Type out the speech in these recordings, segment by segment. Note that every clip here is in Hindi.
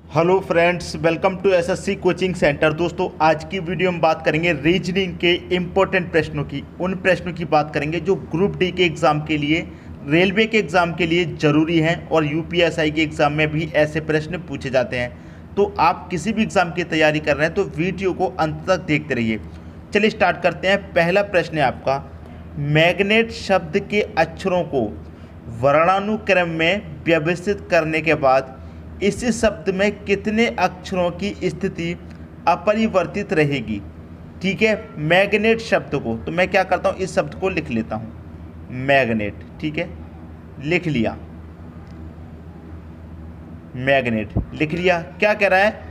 Hello friends, welcome to SSC coaching centre. दोस्तों, आज की वीडियो में बात करेंगे रीजनिंग के इम्पोर्टेंट प्रश्नों की। उन प्रश्नों की बात करेंगे जो ग्रुप डी के एग्ज़ाम के लिए, रेलवे के एग्ज़ाम के लिए ज़रूरी हैं और यूपीएसआई के एग्ज़ाम में भी ऐसे प्रश्न पूछे जाते हैं। तो आप किसी भी एग्ज़ाम की तैयारी कर रहे हैं तो वीडियो को अंत तक देखते रहिए। चलिए स्टार्ट करते हैं। पहला प्रश्न है आपका, मैग्नेट शब्द के अक्षरों को वर्णानुक्रम में व्यवस्थित करने के बाद इस शब्द में कितने अक्षरों की स्थिति अपरिवर्तित रहेगी। ठीक है, मैग्नेट शब्द को, तो मैं क्या करता हूँ, इस शब्द को लिख लेता हूँ, मैग्नेट। ठीक है, लिख लिया, मैग्नेट लिख लिया। क्या कह रहा है,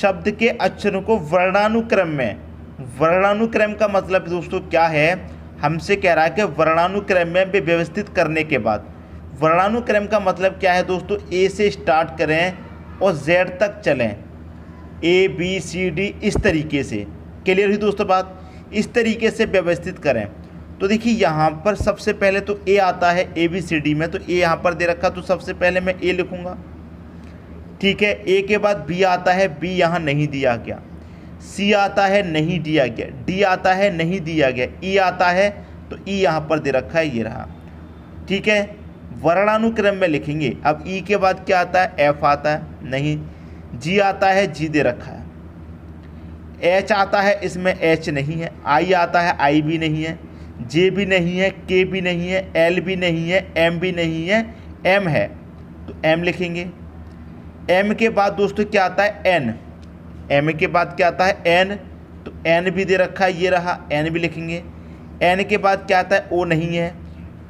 शब्द के अक्षरों को वर्णानुक्रम में, वर्णानुक्रम का मतलब दोस्तों क्या है, हमसे कह रहा है कि वर्णानुक्रम में व्यवस्थित करने के बाद। वर्णानुक्रम का मतलब क्या है दोस्तों, ए से स्टार्ट करें और जेड तक चलें, ए बी सी डी, इस तरीके से। क्लियर हुई दोस्तों बात, इस तरीके से व्यवस्थित करें। तो देखिए यहाँ पर सबसे पहले तो ए आता है ए बी सी डी में, तो ए यहाँ पर दे रखा, तो सबसे पहले मैं ए लिखूँगा। ठीक है, ए के बाद बी आता है, बी यहाँ नहीं दिया गया। सी आता है, नहीं दिया गया। डी आता है, नहीं दिया गया। ई आता है, तो ई यहाँ पर दे रखा है, ये रहा। ठीक है, वर्णानुक्रम में लिखेंगे। अब ई के बाद क्या आता है, एफ आता है, नहीं। जी आता है, जी दे रखा है। एच आता है, इसमें एच नहीं है। आई आता है, आई भी नहीं है। जे भी नहीं है, के भी नहीं है, एल भी नहीं है, एम भी नहीं है, एम है, तो एम लिखेंगे। एम के बाद दोस्तों क्या आता है, एन। एम के बाद क्या आता है, एन, तो एन भी दे रखा है, ये रहा, एन भी लिखेंगे। एन के बाद क्या आता है, ओ नहीं है।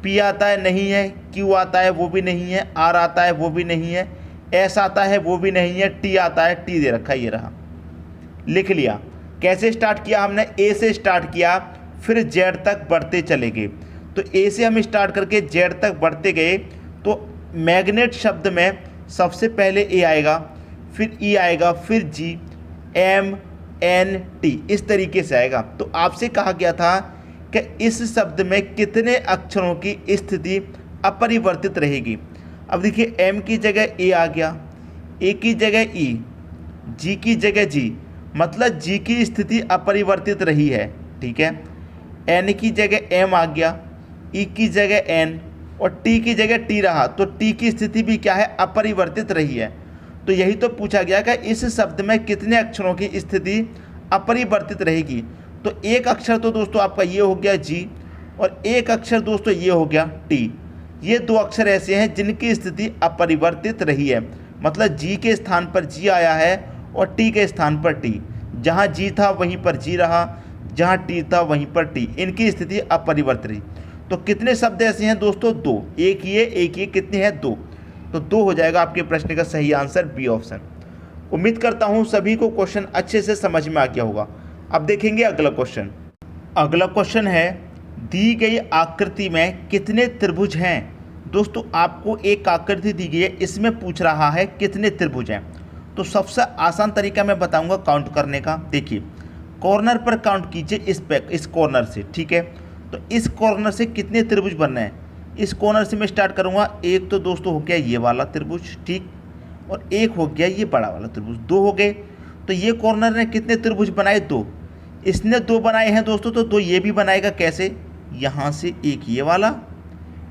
पी आता है, नहीं है। क्यू आता है, वो भी नहीं है। आर आता है, वो भी नहीं है। एस आता है, वो भी नहीं है। टी आता है, टी दे रखा है, ये रहा, लिख लिया। कैसे स्टार्ट किया हमने, ए से स्टार्ट किया, फिर जेड तक बढ़ते चले गए। तो ए से हम स्टार्ट करके जेड तक बढ़ते गए, तो मैग्नेट शब्द में सबसे पहले ए आएगा, फिर ई आएगा, फिर जी, एम, एन, टी, इस तरीके से आएगा। तो आपसे कहा गया था कि इस शब्द में कितने अक्षरों की स्थिति अपरिवर्तित रहेगी। अब देखिए, एम की जगह ए आ गया, ए की जगह ई, जी की जगह जी, मतलब जी की स्थिति अपरिवर्तित रही है। ठीक है, एन की जगह एम आ गया, ई की जगह एन और टी की जगह टी रहा, तो टी की स्थिति भी क्या है, अपरिवर्तित रही है। तो यही तो पूछा गया कि इस शब्द में कितने अक्षरों की स्थिति अपरिवर्तित रहेगी। तो एक अक्षर तो दोस्तों आपका ये हो गया जी, और एक अक्षर दोस्तों ये हो गया टी। ये दो अक्षर ऐसे हैं जिनकी स्थिति अपरिवर्तित रही है, मतलब जी के स्थान पर जी आया है और टी के स्थान पर टी। जहाँ जी था वहीं पर जी रहा, जहाँ टी था वहीं पर टी, इनकी स्थिति अपरिवर्तित रही। तो कितने शब्द ऐसे हैं दोस्तों, दो। एक ये, कितने हैं, दो। तो दो हो जाएगा आपके प्रश्न का सही आंसर, बी ऑप्शन। उम्मीद करता हूँ सभी को क्वेश्चन अच्छे से समझ में आ गया होगा। अब देखेंगे अगला क्वेश्चन। अगला क्वेश्चन है, दी गई आकृति में कितने त्रिभुज हैं। दोस्तों, आपको एक आकृति दी गई है, इसमें पूछ रहा है कितने त्रिभुज हैं। तो सबसे आसान तरीका मैं बताऊंगा काउंट करने का। देखिए, कॉर्नर पर काउंट कीजिए, इस कॉर्नर से। ठीक है, तो इस कॉर्नर से कितने त्रिभुज बनने हैं, इस कॉर्नर से मैं स्टार्ट करूँगा। एक तो दोस्तों हो गया ये वाला त्रिभुज, ठीक, और एक हो गया ये बड़ा वाला त्रिभुज, दो हो गए। तो ये कॉर्नर ने कितने त्रिभुज बनाए, दो। इसने दो बनाए हैं दोस्तों, तो दो ये भी बनाएगा। कैसे, यहाँ से एक ये वाला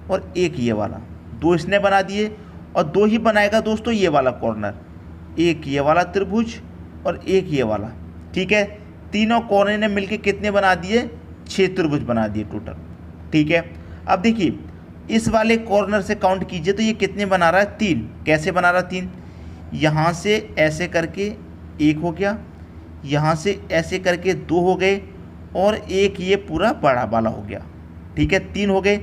और एक ये वाला, दो इसने बना दिए, और दो ही बनाएगा दोस्तों ये वाला कॉर्नर, एक ये वाला त्रिभुज और एक ये वाला। ठीक है, तीनों कॉर्नर ने मिलके कितने बना दिए, 6 त्रिभुज बना दिए टोटल। ठीक है, अब देखिए इस वाले कॉर्नर से काउंट कीजिए, तो ये कितने बना रहा है, 3। कैसे बना रहा है, 3, यहाँ से ऐसे करके एक हो गया, यहाँ से ऐसे करके दो हो गए, और एक ये पूरा बड़ा वाला हो गया। ठीक है, 3 हो गए।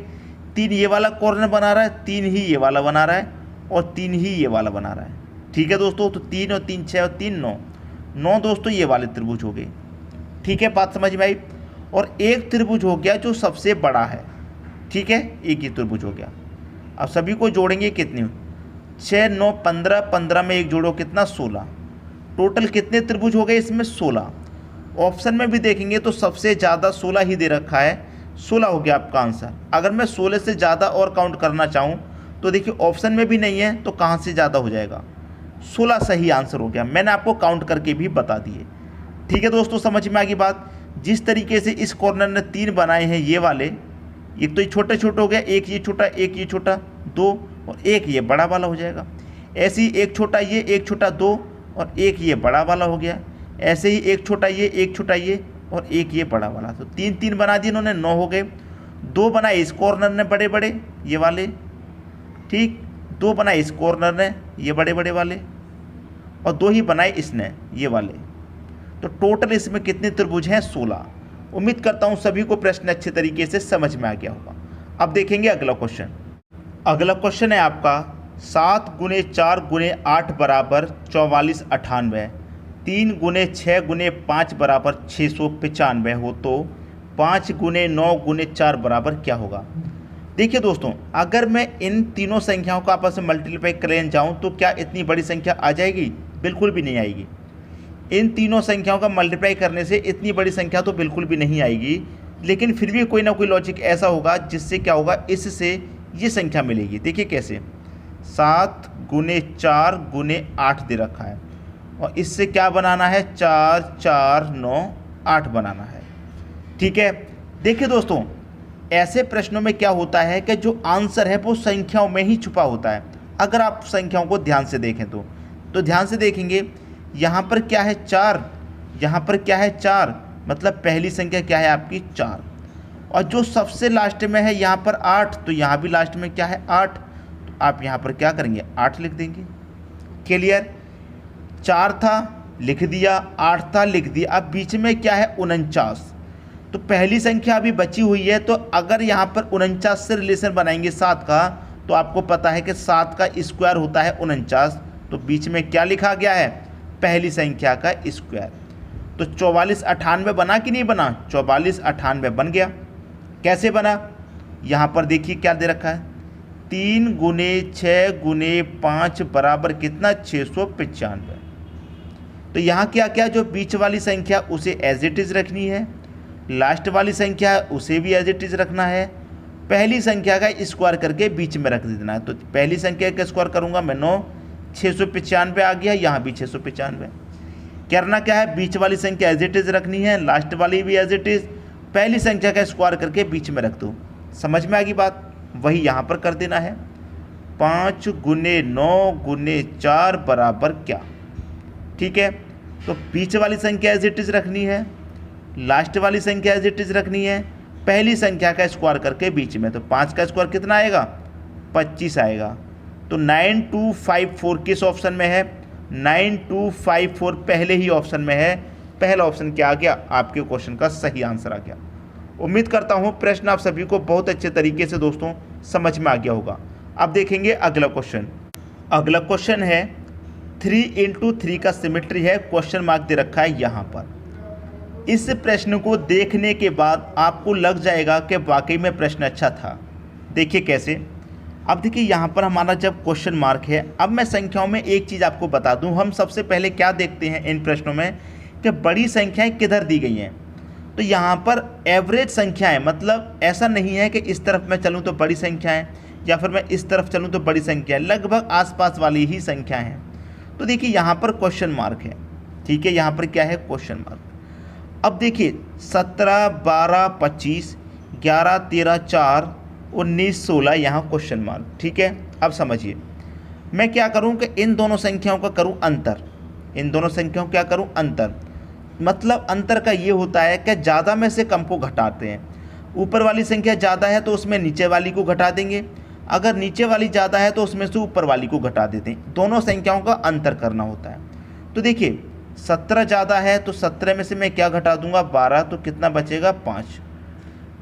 3 ये वाला कॉर्नर बना रहा है, 3 ही ये वाला बना रहा है, और 3 ही ये वाला बना रहा है। ठीक है दोस्तों, तो 3 और 3 6 और 3 9, 9 दोस्तों ये वाले त्रिभुज हो गए। ठीक है, बात समझ में आई। और एक त्रिभुज हो गया जो सबसे बड़ा है। ठीक है, एक ही त्रिभुज हो गया। अब सभी को जोड़ेंगे, कितने, 6 9 15, 15 में एक जोड़ो कितना, 16। टोटल कितने त्रिभुज हो गए इसमें, 16। ऑप्शन में भी देखेंगे तो सबसे ज़्यादा 16 ही दे रखा है, 16 हो गया आपका आंसर। अगर मैं 16 से ज़्यादा और काउंट करना चाहूँ तो देखिए ऑप्शन में भी नहीं है, तो कहाँ से ज़्यादा हो जाएगा, 16 सही आंसर हो गया। मैंने आपको काउंट करके भी बता दिए। ठीक है दोस्तों, समझ में आ गई बात। जिस तरीके से इस कॉर्नर ने 3 बनाए हैं ये वाले, एक तो ये छोटे छोटे हो गया, एक ये छोटा, एक ये छोटा, 2 और एक ये बड़ा वाला हो जाएगा। ऐसे ही एक छोटा ये, एक छोटा 2 और एक ये बड़ा वाला हो गया। ऐसे ही एक छोटा ये, एक छोटा ये और एक ये बड़ा वाला। तो 3 3 बना दिए इन्होंने, 9 हो गए। 2 बनाए इस कॉर्नर ने बड़े बड़े ये वाले, ठीक, 2 बनाए इस कॉर्नर ने ये बड़े बड़े वाले और 2 ही बनाए इसने ये वाले। तो टोटल इसमें कितने त्रिभुज हैं? 16। उम्मीद करता हूं सभी को प्रश्न अच्छे तरीके से समझ में आ गया होगा। अब देखेंगे अगला क्वेश्चन। अगला क्वेश्चन है आपका 7 गुने 4 गुने 8 बराबर 4498, 3 गुने 6 गुने 5 बराबर 695 हो तो 5 गुने 9 गुने 4 बराबर क्या होगा? देखिए दोस्तों, अगर मैं इन तीनों संख्याओं को आपस में मल्टीप्लाई करने जाऊँ तो क्या इतनी बड़ी संख्या आ जाएगी? बिल्कुल भी नहीं आएगी। इन तीनों संख्याओं का मल्टीप्लाई करने से इतनी बड़ी संख्या तो बिल्कुल भी नहीं आएगी, लेकिन फिर भी कोई ना कोई लॉजिक ऐसा होगा जिससे क्या होगा, इससे ये संख्या मिलेगी। देखिए कैसे, 7 गुने 4 गुने 8 दे रखा है और इससे क्या बनाना है, 4 4 9 8 बनाना है। ठीक है, देखिए दोस्तों, ऐसे प्रश्नों में क्या होता है कि जो आंसर है वो संख्याओं में ही छुपा होता है। अगर आप संख्याओं को ध्यान से देखें तो ध्यान से देखेंगे, यहाँ पर क्या है 4, यहाँ पर क्या है 4, मतलब पहली संख्या क्या है आपकी 4। और जो सबसे लास्ट में है यहाँ पर 8, तो यहाँ भी लास्ट में क्या है 8, तो आप यहाँ पर क्या करेंगे 8 लिख देंगे। क्लियर? 4 था लिख दिया, 8 था लिख दिया, अब बीच में क्या है 49। तो पहली संख्या अभी बची हुई है, तो अगर यहाँ पर 49 से रिलेशन बनाएंगे 7 का, तो आपको पता है कि 7 का स्क्वायर होता है 49, तो बीच में क्या लिखा गया है, पहली संख्या का स्क्वायर। तो 4498 बना कि नहीं बना? 4498 बन गया। कैसे बना? यहाँ पर देखिए क्या दे रखा है, 3 गुने 6 गुने 5 बराबर कितना, 695। तो यहाँ क्या क्या, जो बीच वाली संख्या उसे एज इट इज रखनी है, लास्ट वाली संख्या है उसे भी एज इट इज रखना है, पहली संख्या का स्क्वायर करके बीच में रख देना है। तो पहली संख्या का स्क्वायर करूँगा मैं 9, 695 आ गया, यहाँ भी 695। करना क्या है, बीच वाली संख्या एज इट इज रखनी है, लास्ट वाली भी एज इट इज, पहली संख्या का स्क्वायर करके बीच में रख दो। समझ में आ गई बात? वही यहाँ पर कर देना है। 5 गुने 9 गुने 4 बराबर क्या? ठीक है, तो बीच वाली संख्या एज इट इज रखनी है, लास्ट वाली संख्या एज इट इज रखनी है, पहली संख्या का स्क्वायर करके बीच में। तो 5 का स्क्वायर कितना आएगा, 25 आएगा। तो 9254 किस ऑप्शन में है, 9254 पहले ही ऑप्शन में है। पहला ऑप्शन क्या आ गया, आपके क्वेश्चन का सही आंसर आ गया। उम्मीद करता हूँ प्रश्न आप सभी को बहुत अच्छे तरीके से दोस्तों समझ में आ गया होगा। अब देखेंगे अगला क्वेश्चन। अगला क्वेश्चन है 3 into 3 का सिमेट्री है, क्वेश्चन मार्क दे रखा है यहाँ पर। इस प्रश्न को देखने के बाद आपको लग जाएगा कि वाकई में प्रश्न अच्छा था। देखिए कैसे, अब देखिए यहाँ पर हमारा जब क्वेश्चन मार्क है, अब मैं संख्याओं में एक चीज़ आपको बता दूँ। हम सबसे पहले क्या देखते हैं इन प्रश्नों में कि बड़ी संख्याएं किधर दी गई हैं। तो यहाँ पर एवरेज संख्याएं, मतलब ऐसा नहीं है कि इस तरफ मैं चलूँ तो बड़ी संख्याएं या फिर मैं इस तरफ चलूँ तो बड़ी संख्या, लगभग आसपास वाली ही संख्याएं हैं। तो देखिए यहाँ पर क्वेश्चन मार्क है, ठीक है, यहाँ पर क्या है क्वेश्चन मार्क। अब देखिए 17 12 25 11 13 4 19 16 यहाँ क्वेश्चन मार्क, ठीक है। अब समझिए मैं क्या करूँ कि इन दोनों संख्याओं का करूँ अंतर, इन दोनों संख्याओं क्या करूँ अंतर। मतलब अंतर का ये होता है कि ज़्यादा में से कम को घटाते हैं। ऊपर वाली संख्या ज़्यादा है तो उसमें नीचे वाली को घटा देंगे, अगर नीचे वाली ज़्यादा है तो उसमें से ऊपर वाली को घटा देते हैं। दोनों संख्याओं का अंतर करना होता है। तो देखिए 17 ज़्यादा है तो 17 में से मैं क्या घटा दूंगा 12, तो कितना बचेगा 5।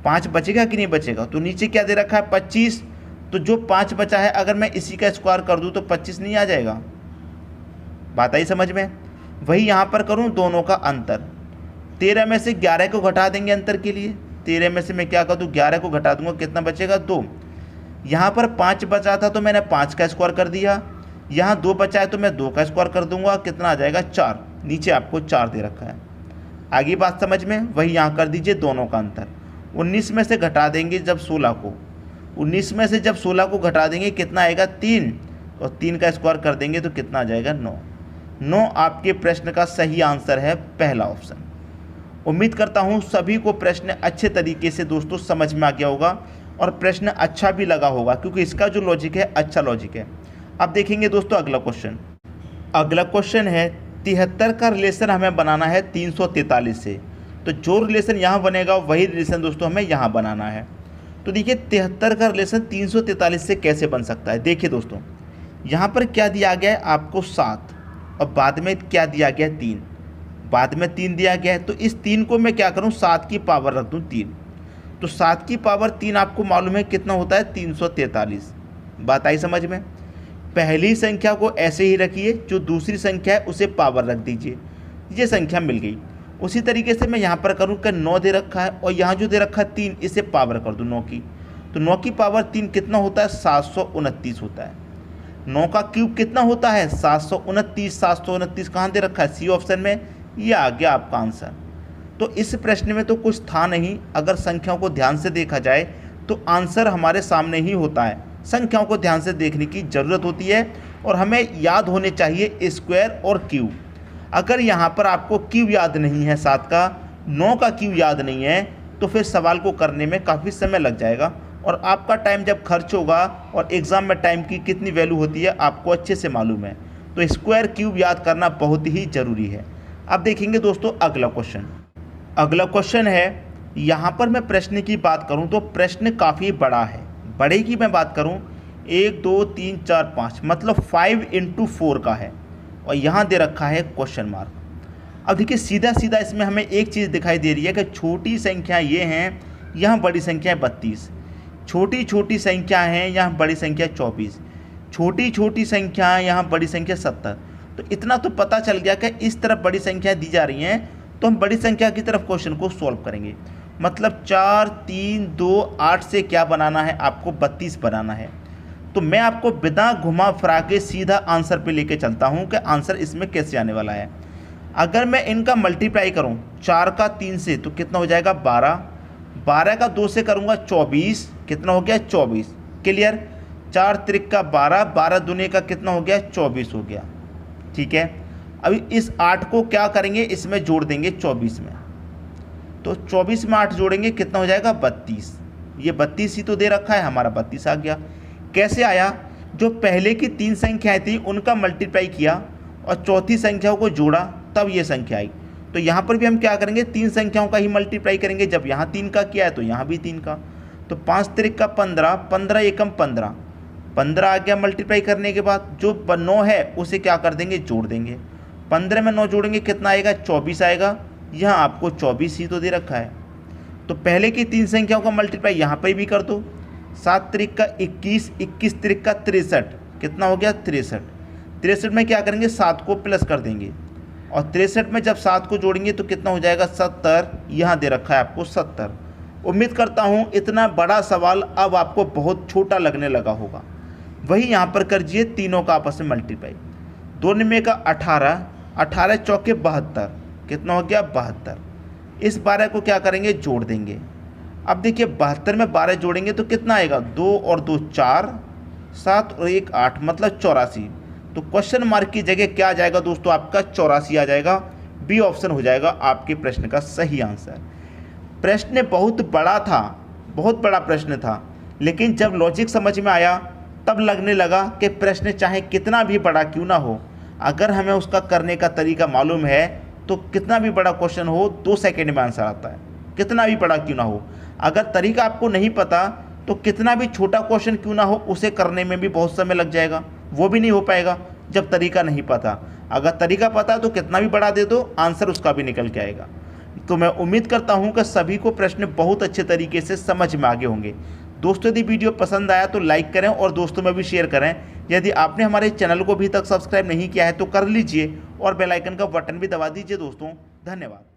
5 बचेगा कि नहीं बचेगा। तो नीचे क्या दे रखा है 25, तो जो 5 बचा है अगर मैं इसी का स्क्वायर कर दूं तो 25 नहीं आ जाएगा। बात आई समझ में। वही यहाँ पर करूँ दोनों का अंतर, 13 में से 11 को घटा देंगे अंतर के लिए। 13 में से मैं क्या कर दूँ 11 को घटा दूंगा, कितना बचेगा 2। यहाँ पर 5 बचा था तो मैंने 5 का स्क्वायर कर दिया, यहाँ 2 बचा है तो मैं 2 का स्क्वायर कर दूंगा, कितना आ जाएगा 4। नीचे आपको 4 दे रखा है। आगे बात समझ में। वही यहाँ कर दीजिए दोनों का अंतर। 19 में से घटा देंगे जब 16 को, 19 में से जब 16 को घटा देंगे कितना आएगा 3, तो 3 का स्क्वायर कर देंगे तो कितना आ जाएगा 9। 9 आपके प्रश्न का सही आंसर है, पहला ऑप्शन। उम्मीद करता हूँ सभी को प्रश्न अच्छे तरीके से दोस्तों समझ में आ गया होगा और प्रश्न अच्छा भी लगा होगा, क्योंकि इसका जो लॉजिक है अच्छा लॉजिक है। अब देखेंगे दोस्तों अगला क्वेश्चन। अगला क्वेश्चन है 73 का रिलेशन हमें बनाना है 343 से। तो जो रिलेशन यहाँ बनेगा वही रिलेशन दोस्तों हमें यहाँ बनाना है। तो देखिए 73 का रिलेशन 343 से कैसे बन सकता है। देखिए दोस्तों यहाँ पर क्या दिया गया है आपको 7 और बाद में क्या दिया गया है 3, बाद में 3 दिया गया है। तो इस 3 को मैं क्या करूँ 7 की पावर रख दूँ 3। तो 7 की पावर 3 आपको मालूम है कितना होता है 343। बात आई समझ में। पहली संख्या को ऐसे ही रखिए, जो दूसरी संख्या है उसे पावर रख दीजिए, ये संख्या मिल गई। उसी तरीके से मैं यहाँ पर करूँ कि 9 दे रखा है और यहाँ जो दे रखा है 3, इसे पावर कर दूँ 9 की। तो 9 की पावर 3 कितना होता है 729 होता है। 9 का क्यूब कितना होता है 729। 729 कहाँ दे रखा है सी ऑप्शन में, ये आ गया आपका आंसर। तो इस प्रश्न में तो कुछ था नहीं, अगर संख्याओं को ध्यान से देखा जाए तो आंसर हमारे सामने ही होता है। संख्याओं को ध्यान से देखने की ज़रूरत होती है और हमें याद होने चाहिए स्क्वायर और क्यूब। अगर यहाँ पर आपको क्यूब याद नहीं है 7 का, 9 का क्यूब याद नहीं है, तो फिर सवाल को करने में काफ़ी समय लग जाएगा और आपका टाइम जब खर्च होगा और एग्ज़ाम में टाइम की कितनी वैल्यू होती है आपको अच्छे से मालूम है। तो स्क्वायर क्यूब याद करना बहुत ही ज़रूरी है। अब देखेंगे दोस्तों अगला क्वेश्चन। अगला क्वेश्चन है, यहाँ पर मैं प्रश्न की बात करूँ तो प्रश्न काफ़ी बड़ा है। बड़े की मैं बात करूँ 1 2 3 4 5 मतलब 5 × 4 का है और यहाँ दे रखा है क्वेश्चन मार्क। अब देखिए सीधा सीधा इसमें हमें एक चीज़ दिखाई दे रही है कि छोटी संख्या ये हैं, यहाँ बड़ी संख्या है 32, छोटी छोटी संख्या हैं, यहाँ बड़ी संख्या 24, छोटी छोटी संख्या यहाँ बड़ी संख्या 70। तो इतना तो पता चल गया कि इस तरफ बड़ी संख्या दी जा रही हैं, तो हम बड़ी संख्या की तरफ क्वेश्चन को सॉल्व करेंगे। मतलब 4 3 2 8 से क्या बनाना है आपको 32 बनाना है। तो मैं आपको बिना घुमा फिरा के सीधा आंसर पे लेके चलता हूँ कि आंसर इसमें कैसे आने वाला है। अगर मैं इनका मल्टीप्लाई करूँ 4 का 3 से तो कितना हो जाएगा 12, 12 का 2 से करूँगा 24, कितना हो गया 24। क्लियर। 4 त्रिक का 12, 12 दूनी का कितना हो गया 24 हो गया। ठीक है। अभी इस 8 को क्या करेंगे इसमें जोड़ देंगे 24 में। तो 24 में 8 जोड़ेंगे कितना हो जाएगा 32। ये 32 ही तो दे रखा है, हमारा 32 आ गया। कैसे आया, जो पहले की 3 संख्याएं थी उनका मल्टीप्लाई किया और चौथी संख्याओं को जोड़ा तब ये संख्या आई। तो यहाँ पर भी हम क्या करेंगे 3 संख्याओं का ही मल्टीप्लाई करेंगे। जब यहाँ 3 का किया है तो यहाँ भी 3 का। तो 5 त्रिक का 15, 15 एकम 15, 15 आ गया मल्टीप्लाई करने के बाद। जो 9 है उसे क्या कर देंगे जोड़ देंगे। 15 में 9 जोड़ेंगे कितना आएगा 24 आएगा। यहाँ आपको 24 ही तो दे रखा है। तो पहले की 3 संख्याओं का मल्टीप्लाई यहाँ पर भी कर दो। 7 त्रिक का 21, 21 त्रिक का 63, कितना हो गया 63। 63 में क्या करेंगे 7 को प्लस कर देंगे और 63 में जब 7 को जोड़ेंगे तो कितना हो जाएगा 70। यहाँ दे रखा है आपको 70। उम्मीद करता हूँ इतना बड़ा सवाल अब आपको बहुत छोटा लगने लगा होगा। वही यहाँ पर करिए तीनों का आपस में मल्टीप्लाई। 2 निमे का 18, 18 चौके 72, कितना हो गया 72। इस 12 को क्या करेंगे जोड़ देंगे। अब देखिए 72 में 12 जोड़ेंगे तो कितना आएगा 2 और 2 4, 7 और 1 8 मतलब 84। तो क्वेश्चन मार्क की जगह क्या आ जाएगा दोस्तों आपका 84 आ जाएगा। बी ऑप्शन हो जाएगा आपके प्रश्न का सही आंसर। प्रश्न बहुत बड़ा था, बहुत बड़ा प्रश्न था, लेकिन जब लॉजिक समझ में आया तब लगने लगा कि प्रश्न चाहे कितना भी बड़ा क्यों ना हो, अगर हमें उसका करने का तरीका मालूम है तो कितना भी बड़ा क्वेश्चन हो 2 सेकेंड में आंसर आता है, कितना भी बड़ा क्यों ना हो। अगर तरीका आपको नहीं पता तो कितना भी छोटा क्वेश्चन क्यों ना हो उसे करने में भी बहुत समय लग जाएगा, वो भी नहीं हो पाएगा जब तरीका नहीं पता। अगर तरीका पता तो कितना भी बड़ा दे दो आंसर उसका भी निकल के आएगा। तो मैं उम्मीद करता हूं कि सभी को प्रश्न बहुत अच्छे तरीके से समझ में आगे होंगे। दोस्तों यदि वीडियो पसंद आया तो लाइक करें और दोस्तों में भी शेयर करें। यदि आपने हमारे चैनल को अभी तक सब्सक्राइब नहीं किया है तो कर लीजिए और बेल आइकन का बटन भी दबा दीजिए दोस्तों। धन्यवाद।